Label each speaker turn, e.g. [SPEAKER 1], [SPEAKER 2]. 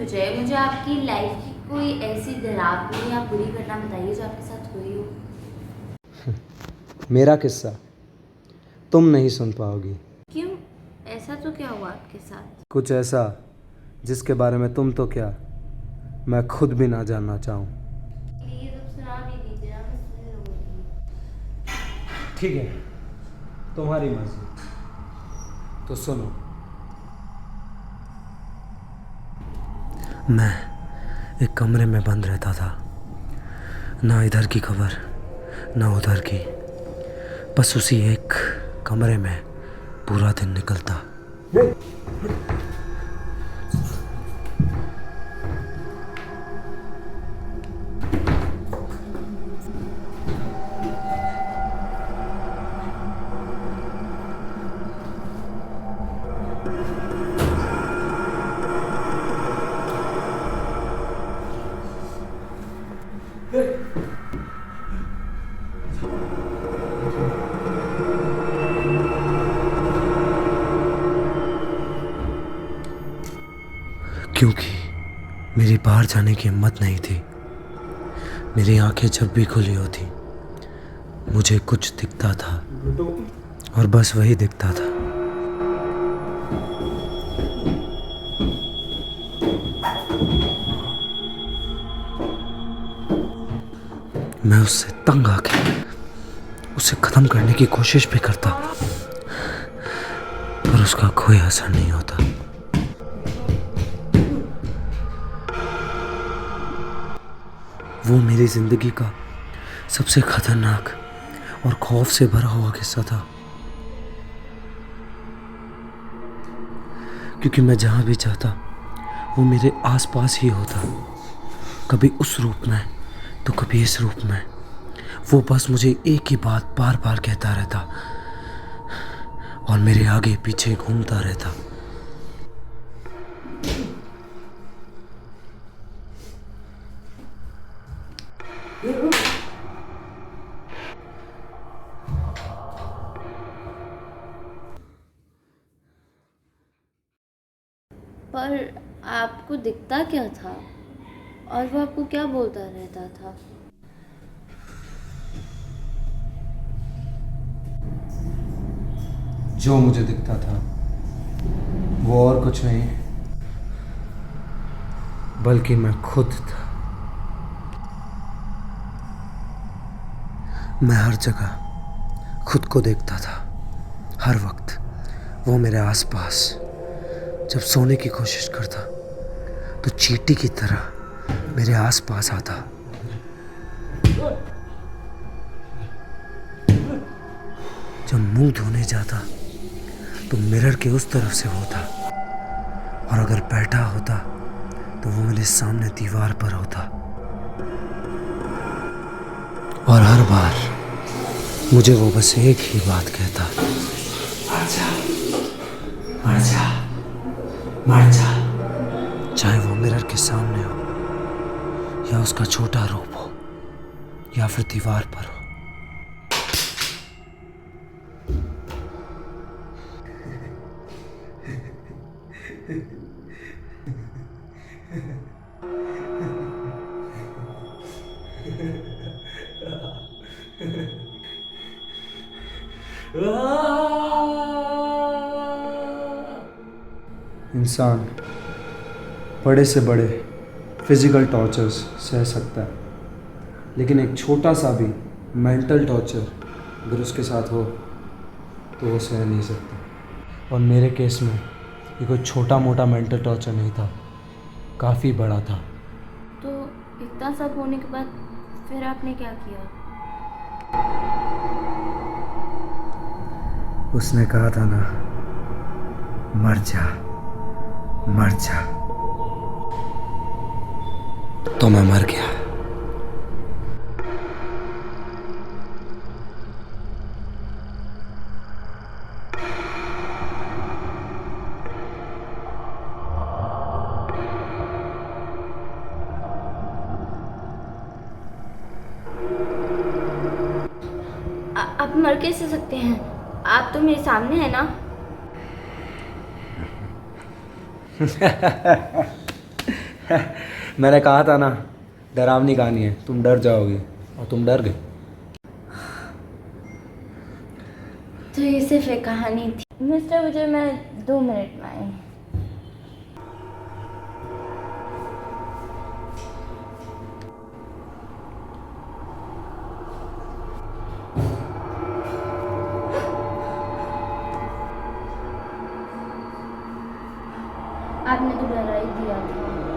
[SPEAKER 1] विजय, मुझे आपकी लाइफ की कोई ऐसी डरावनी या बुरी घटना बताइए जो आपके साथ हुई हो।
[SPEAKER 2] मेरा किस्सा तुम नहीं सुन पाओगी।
[SPEAKER 1] क्यों? ऐसा तो क्या हुआ आपके साथ?
[SPEAKER 2] कुछ ऐसा जिसके बारे में तुम तो क्या, मैं खुद भी ना जानना चाहूँ।
[SPEAKER 1] प्लीज अब सुना भी दीजिए, मैं सुन लूंगी।
[SPEAKER 2] ठीक है, तुम्हारी मर्जी, तो सुनो। मैं एक कमरे में बंद रहता था, ना इधर की खबर ना उधर की। बस उसी एक कमरे में पूरा दिन निकलता। क्योंकि मेरी बाहर जाने की हिम्मत नहीं थी। मेरी आंखें जब भी खुली होती मुझे कुछ दिखता था, और बस वही दिखता था। मैं उससे तंग आके उसे खत्म करने की कोशिश भी करता, पर उसका कोई असर नहीं होता। वो मेरी जिंदगी का सबसे खतरनाक और खौफ से भरा हुआ किस्सा था, क्योंकि मैं जहां भी जाता वो मेरे आसपास ही होता। कभी उस रूप में तो कभी इस रूप में। वो बस मुझे एक ही बात बार बार कहता रहता और मेरे आगे पीछे घूमता रहता।
[SPEAKER 1] पर आपको दिखता क्या था और वो आपको क्या बोलता रहता था?
[SPEAKER 2] जो मुझे दिखता था वो और कुछ नहीं बल्कि मैं खुद था। मैं हर जगह खुद को देखता था, हर वक्त वो मेरे आसपास। जब सोने की कोशिश करता तो चींटी की तरह मेरे आसपास आता। जब मुंह धोने जाता तो मिरर के उस तरफ से होता, और अगर बैठा होता तो वो मेरे सामने दीवार पर होता। और हर बार मुझे वो बस एक ही बात कहता, मर जा, मर जा, मर जा। चाहे वो मिरर के सामने हो या उसका छोटा रूप हो या फिर दीवार पर हो। इंसान बड़े से बड़े फिजिकल टॉर्चर्स सह सकता है, लेकिन एक छोटा सा भी मेंटल टॉर्चर अगर उसके साथ हो तो वो सह नहीं सकता। और मेरे केस में ये कोई छोटा मोटा मेंटल टॉर्चर नहीं था, काफ़ी बड़ा था।
[SPEAKER 1] तो इतना सब होने के बाद फिर आपने क्या किया?
[SPEAKER 2] उसने कहा था ना, मर जा, मर जा, तो मैं मर गया।
[SPEAKER 1] आप मर कैसे सकते हैं? आप तो मेरे सामने है ना।
[SPEAKER 2] मैंने कहा था ना, डरावनी कहानी है, तुम डर जाओगे, और तुम डर गए।
[SPEAKER 1] तो ये सिर्फ एक कहानी थी मिस्टर विजय, मैं 2 मिनट में आई। आपने तो डरा ही दिया था।